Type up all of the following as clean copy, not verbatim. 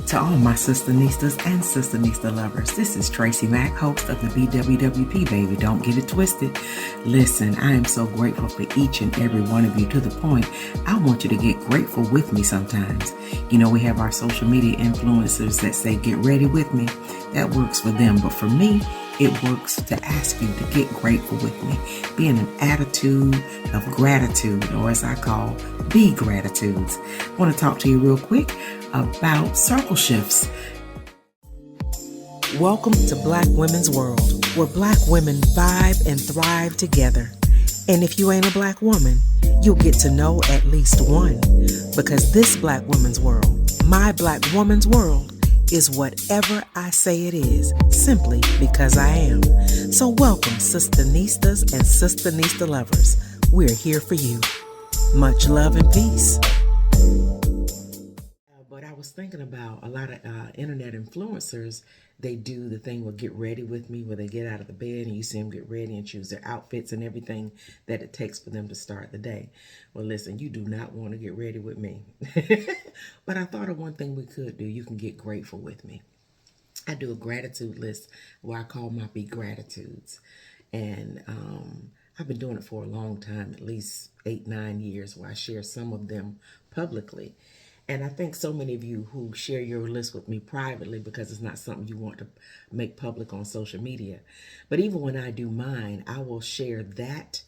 To all my Sisternistas and Sisternista lovers, this is Tracy Mack, host of the BWWP, baby. Don't get it twisted. Listen, I am so grateful for each and every one of you, to the point I want you to get grateful with me sometimes. You know, we have our social media influencers that say, get ready with me. That works for them. But for me, it works to ask you to get grateful with me. Be in an attitude of gratitude, or as I call, be gratitudes. I want to talk to you real quick about circle shifts. Welcome to Black Women's World, where Black women vibe and thrive together. And if you ain't a Black woman, you'll get to know at least one. Because this Black Women's World, my Black woman's world, is whatever I say it is, simply because I am. So welcome, Sisternistas and Sisternista lovers. We're here for you. Much love and peace. But I was thinking about a lot of internet influencers. They do the thing with get ready with me, where they get out of the bed and you see them get ready and choose their outfits and everything that it takes for them to start the day. Well, listen, you do not want to get ready with me. But I thought of one thing we could do. You can get grateful with me. I do a gratitude list where I call my Be Gratitudes. And I've been doing it for a long time, at least 8-9 years, where I share some of them publicly. And I think so many of you who share your list with me privately, because it's not something you want to make public on social media. But even when I do mine, I will share that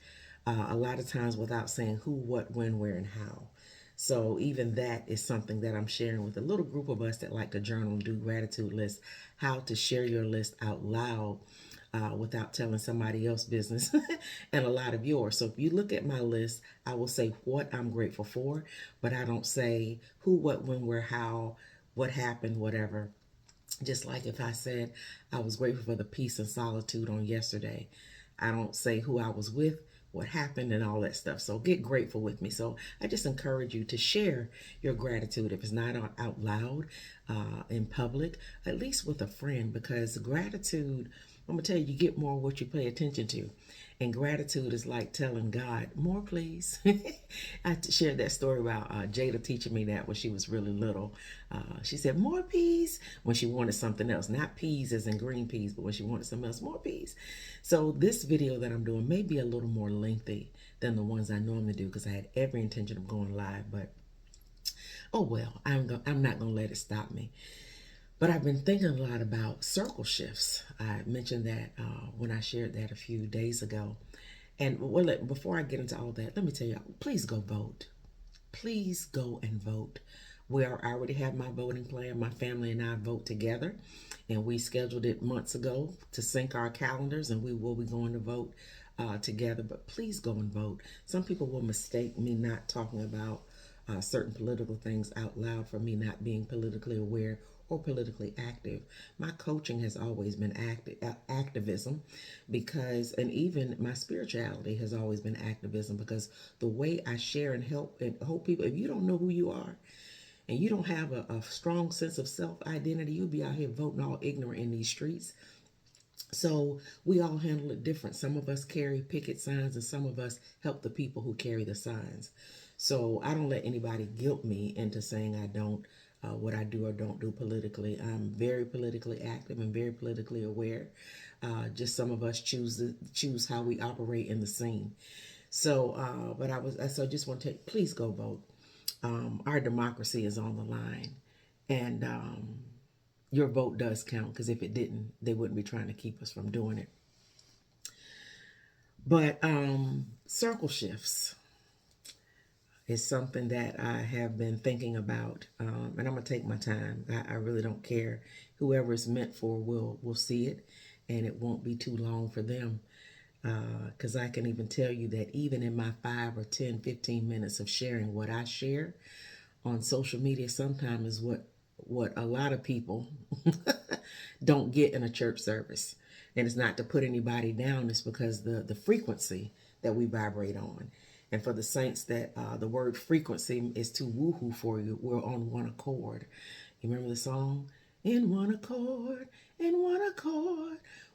a lot of times without saying who, what, when, where, and how. So even that is something that I'm sharing with a little group of us that like to journal and do gratitude lists, how to share your list out loud without telling somebody else's business and a lot of yours. So if you look at my list, I will say what I'm grateful for, but I don't say who, what, when, where, how, what happened, whatever. Just like if I said I was grateful for the peace and solitude on yesterday, I don't say who I was with, what happened, and all that stuff. So get grateful with me. So I just encourage you to share your gratitude, if it's not out loud in public, at least with a friend, because gratitude, I'm going to tell you, you get more of what you pay attention to. And gratitude is like telling God, more please. I shared that story about Jada teaching me that when she was really little. She said, more peas, when she wanted something else. Not peas as in green peas, but when she wanted something else, more peas. So this video that I'm doing may be a little more lengthy than the ones I normally do, because I had every intention of going live. But, oh well, I'm not going to let it stop me. But I've been thinking a lot about circle shifts. I mentioned that when I shared that a few days ago. And before I get into all that, let me tell you, please go vote. Please go and vote. Where I already have my voting plan. My family and I vote together. And we scheduled it months ago to sync our calendars. And we will be going to vote together. But please go and vote. Some people will mistake me not talking about certain political things out loud for me not being politically aware or politically active. My coaching has always been activism, because, and even my spirituality has always been activism, because the way I share and help people, if you don't know who you are and you don't have a strong sense of self-identity, you'll be out here voting all ignorant in these streets. So we all handle it different. Some of us carry picket signs and some of us help the people who carry the signs. So I don't let anybody guilt me into saying I don't what I do or don't do politically. I'm very politically active and very politically aware. Just some of us choose how we operate in the scene. So, but I just want to please go vote. Our democracy is on the line, and your vote does count, because if it didn't, they wouldn't be trying to keep us from doing it. But circle shifts is something that I have been thinking about, and I'm gonna take my time. I really don't care. Whoever it's meant for will see it, and it won't be too long for them. Because I can even tell you that even in my 5 or 10, 15 minutes of sharing what I share on social media, sometimes is what a lot of people don't get in a church service. And it's not to put anybody down, it's because the frequency that we vibrate on. And for the saints that the word frequency is too woohoo for you, we're on one accord. You remember the song? In one accord,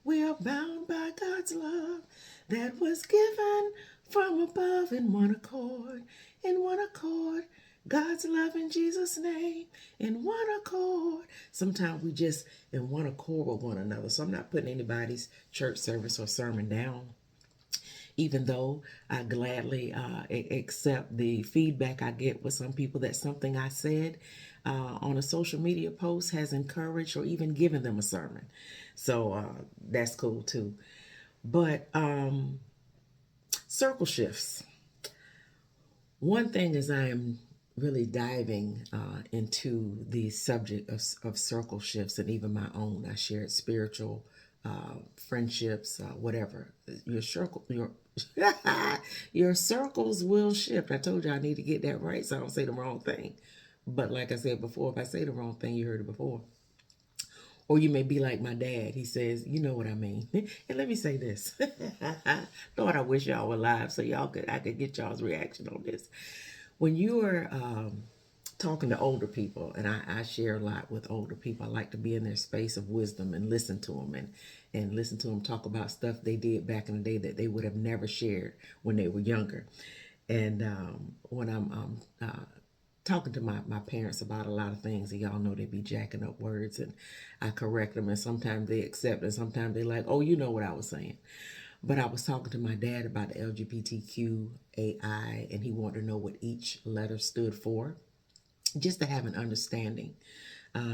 we are bound by God's love that was given from above. In one accord, God's love in Jesus' name in one accord. Sometimes we just in one accord with one another. So I'm not putting anybody's church service or sermon down, even though I gladly accept the feedback I get with some people that something I said on a social media post has encouraged or even given them a sermon. So that's cool too. But circle shifts. One thing is I am really diving into the subject of circle shifts and even my own. I shared spiritual friendships, whatever. Your circles will shift. I told you I need to get that right so I don't say the wrong thing. But like I said before, if I say the wrong thing, you heard it before. Or you may be like my dad. He says, you know what I mean. And let me say this. Lord, I wish y'all were live so I could get y'all's reaction on this. When you are talking to older people, and I share a lot with older people, I like to be in their space of wisdom and listen to them and listen to them talk about stuff they did back in the day that they would have never shared when they were younger. And when I'm talking to my parents about a lot of things, and y'all know they be jacking up words, and I correct them, and sometimes they accept, and sometimes they like, oh, you know what I was saying. But I was talking to my dad about the LGBTQAI, and he wanted to know what each letter stood for, just to have an understanding.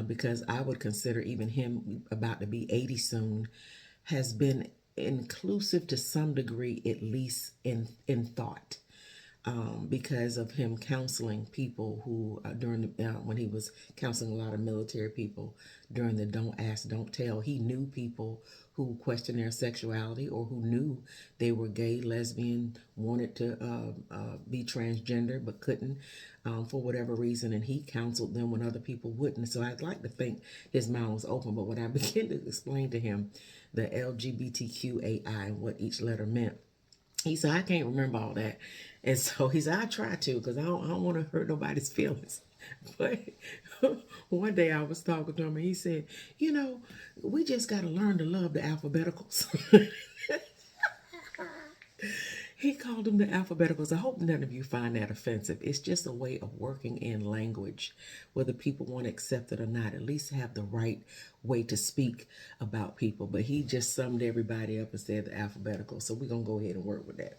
Because I would consider even him about to be 80 soon has been inclusive to some degree, at least in thought. Because of him counseling people who during the, when he was counseling a lot of military people during the don't ask, don't tell, he knew people who questioned their sexuality or who knew they were gay, lesbian, wanted to be transgender but couldn't for whatever reason, and he counseled them when other people wouldn't. So I'd like to think his mind was open, but when I began to explain to him the LGBTQAI and what each letter meant, he said, I can't remember all that. And so he said, I try to because I don't want to hurt nobody's feelings. But one day I was talking to him and he said, you know, we just got to learn to love the alphabeticals. He called them the alphabeticals. I hope none of you find that offensive. It's just a way of working in language, whether people want to accept it or not, at least have the right way to speak about people. But he just summed everybody up and said the alphabetical. So we're going to go ahead and work with that.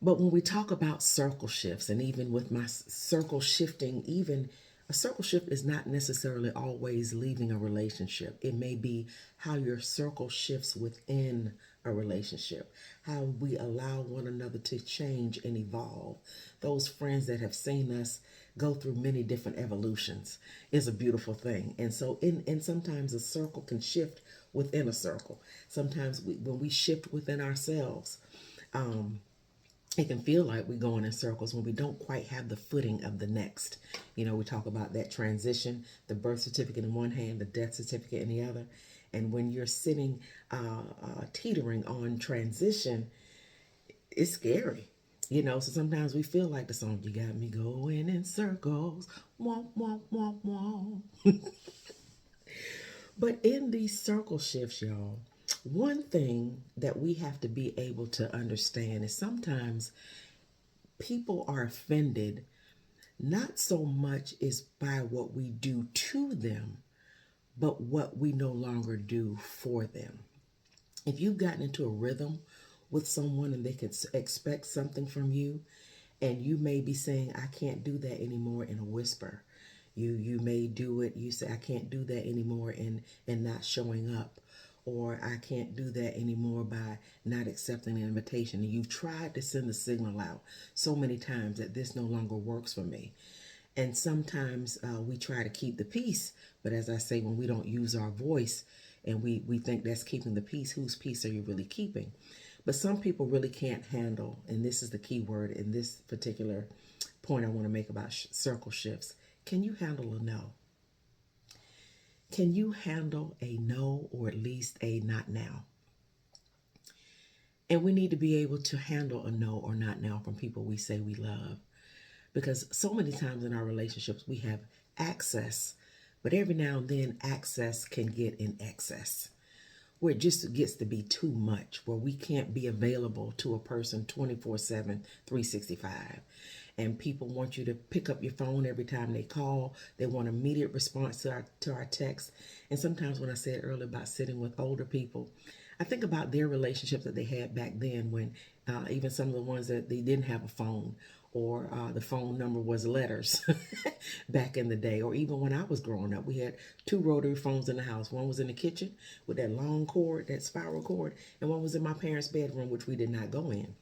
But when we talk about circle shifts, and even with my circle shifting, even a circle shift is not necessarily always leaving a relationship. It may be how your circle shifts within a relationship, how we allow one another to change and evolve. Those friends that have seen us go through many different evolutions is a beautiful thing. And so, and sometimes a circle can shift within a circle. Sometimes when we shift within ourselves, it can feel like we're going in circles when we don't quite have the footing of the next. You know, we talk about that transition, the birth certificate in one hand, the death certificate in the other. And when you're sitting teetering on transition, it's scary. You know, so sometimes we feel like the song, you got me going in circles, womp, womp, womp, womp. But in these circle shifts, y'all, one thing that we have to be able to understand is sometimes people are offended not so much is by what we do to them, but what we no longer do for them. If you've gotten into a rhythm with someone and they can expect something from you, and you may be saying, I can't do that anymore in a whisper. You may do it, you say, I can't do that anymore and not showing up. Or I can't do that anymore by not accepting an invitation. And you've tried to send the signal out so many times that this no longer works for me. And sometimes we try to keep the peace. But as I say, when we don't use our voice and we think that's keeping the peace, whose peace are you really keeping? But some people really can't handle, and this is the key word in this particular point I want to make about circle shifts. Can you handle a no? Can you handle a no, or at least a not now? And we need to be able to handle a no or not now from people we say we love. Because so many times in our relationships, we have access, but every now and then access can get in excess, where it just gets to be too much, where we can't be available to a person 24/7, 365. and people want you to pick up your phone every time they call. They want immediate response to our text. And sometimes when I said earlier about sitting with older people, I think about their relationships that they had back then when even some of the ones that they didn't have a phone, or the phone number was letters back in the day, or even when I was growing up, we had two rotary phones in the house. One was in the kitchen with that long cord, that spiral cord, and one was in my parents' bedroom, which we did not go in.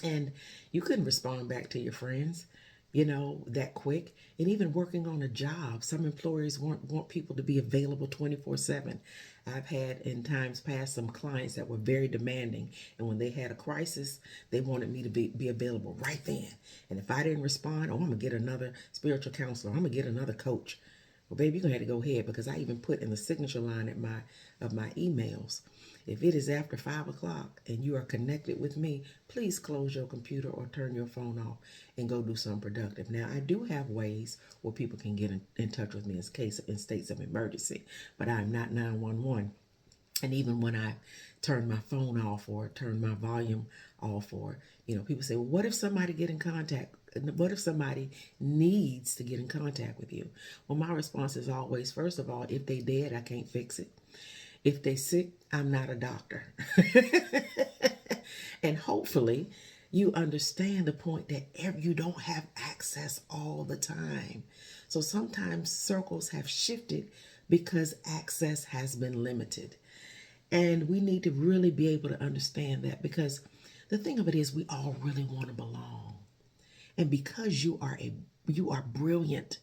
And you couldn't respond back to your friends, that quick. And even working on a job, some employers want people to be available 24/7. I've had in times past some clients that were very demanding, and when they had a crisis, they wanted me to be available right then. And if I didn't respond, oh, I'm gonna get another spiritual counselor, I'm gonna get another coach. Well, baby, you're gonna have to go ahead, because I even put in the signature line of my emails, if it is after 5 o'clock and you are connected with me, please close your computer or turn your phone off and go do something productive. Now, I do have ways where people can get in touch with me in states of emergency, but I'm not 911. And even when I turn my phone off or turn my volume off, or people say, well, what if somebody get in contact? What if somebody needs to get in contact with you? Well, my response is always, first of all, if they dead, I can't fix it. If they sick, I'm not a doctor. And hopefully you understand the point that you don't have access all the time. So sometimes circles have shifted because access has been limited. And we need to really be able to understand that, because the thing of it is, we all really want to belong. And because you are brilliant,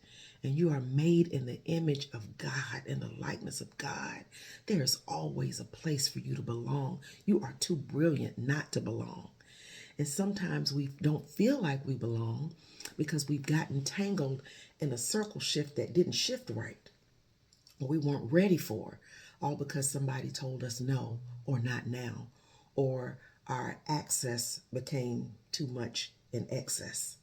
and you are made in the image of God, in the likeness of God, there is always a place for you to belong. You are too brilliant not to belong. And sometimes we don't feel like we belong because we've gotten tangled in a circle shift that didn't shift right, or we weren't ready for, all because somebody told us no, or not now, or our access became too much in excess.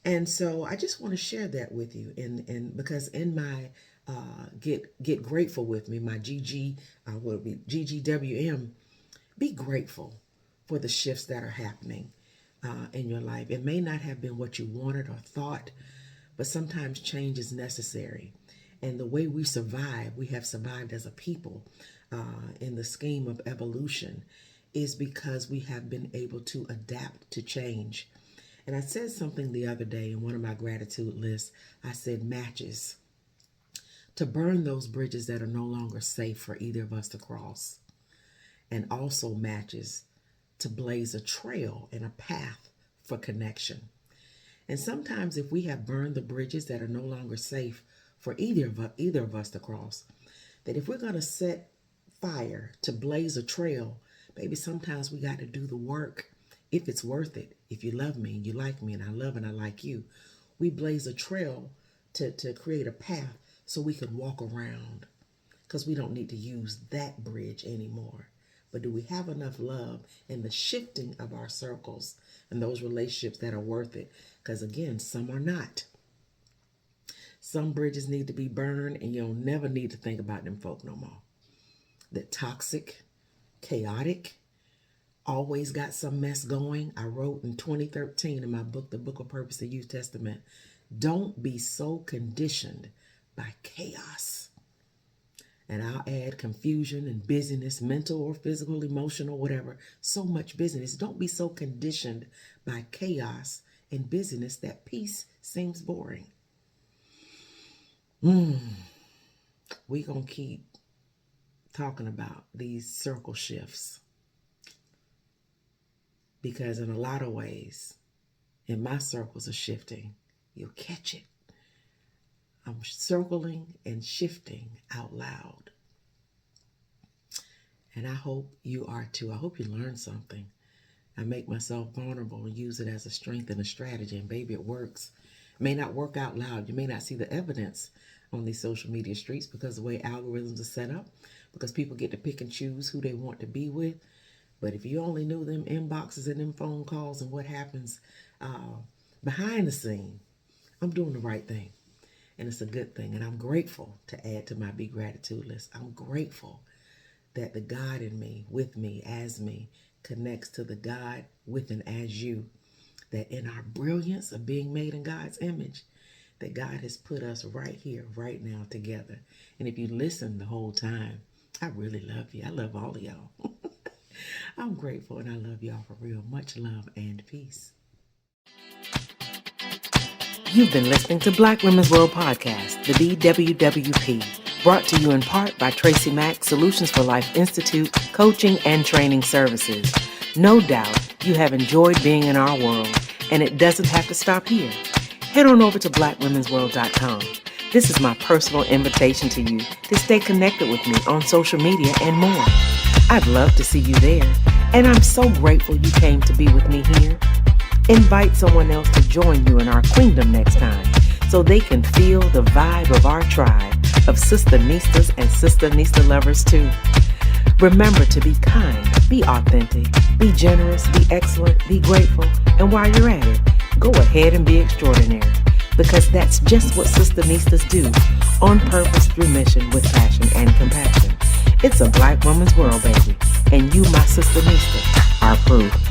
And so I just want to share that with you, and because in my get grateful with me, my GGWM, be grateful for the shifts that are happening in your life. It may not have been what you wanted or thought, but sometimes change is necessary. And the way we have survived as a people in the scheme of evolution, is because we have been able to adapt to change. And I said something the other day in one of my gratitude lists. I said matches to burn those bridges that are no longer safe for either of us to cross. And also matches to blaze a trail and a path for connection. And sometimes if we have burned the bridges that are no longer safe for either of us to cross, that if we're going to set fire to blaze a trail, baby, sometimes we got to do the work. If it's worth it, if you love me and you like me and I love and I like you, we blaze a trail to create a path so we can walk around, because we don't need to use that bridge anymore. But do we have enough love in the shifting of our circles and those relationships that are worth it? Because again, some are not. Some bridges need to be burned, and you'll never need to think about them folk no more. They're toxic, chaotic, always got some mess going. I wrote in 2013 in my book, The Book of Purpose, the New Testament, don't be so conditioned by chaos. And I'll add confusion and busyness, mental or physical, emotional, whatever. So much busyness. Don't be so conditioned by chaos and busyness that peace seems boring. We're going to keep talking about these circle shifts, because in a lot of ways, in my circles of shifting, you'll catch it. I'm circling and shifting out loud. And I hope you are too. I hope you learn something. I make myself vulnerable and use it as a strength and a strategy. And baby, it works. It may not work out loud. You may not see the evidence on these social media streets because of the way algorithms are set up, because people get to pick and choose who they want to be with. But if you only knew them inboxes and them phone calls and what happens behind the scene, I'm doing the right thing. And it's a good thing. And I'm grateful to add to my Be Gratitude list. I'm grateful that the God in me, with me, as me, connects to the God with and as you that in our brilliance of being made in God's image, that God has put us right here, right now together. And if you listen the whole time, I really love you. I love all of y'all. I'm grateful and I love y'all for real. Much love and peace. You've been listening to Black Women's World Podcast, the BWWP, brought to you in part by Tracy Mack, Solutions for Life Institute, coaching and training services. No doubt you have enjoyed being in our world, and it doesn't have to stop here. Head on over to blackwomensworld.com. This is my personal invitation to you to stay connected with me on social media and more. I'd love to see you there, and I'm so grateful you came to be with me here. Invite someone else to join you in our queendom next time so they can feel the vibe of our tribe of Sisternistas and Sisternista lovers too. Remember to be kind, be authentic, be generous, be excellent, be grateful, and while you're at it, go ahead and be extraordinary, because that's just what Sisternistas do, on purpose, through mission, with passion and compassion. It's a Black woman's world, baby, and you, my Sisternista, are proof.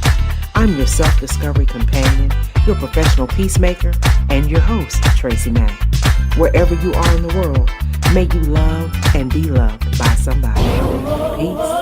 I'm your self-discovery companion, your professional peacemaker, and your host, Tracy Mack. Wherever you are in the world, may you love and be loved by somebody. Peace.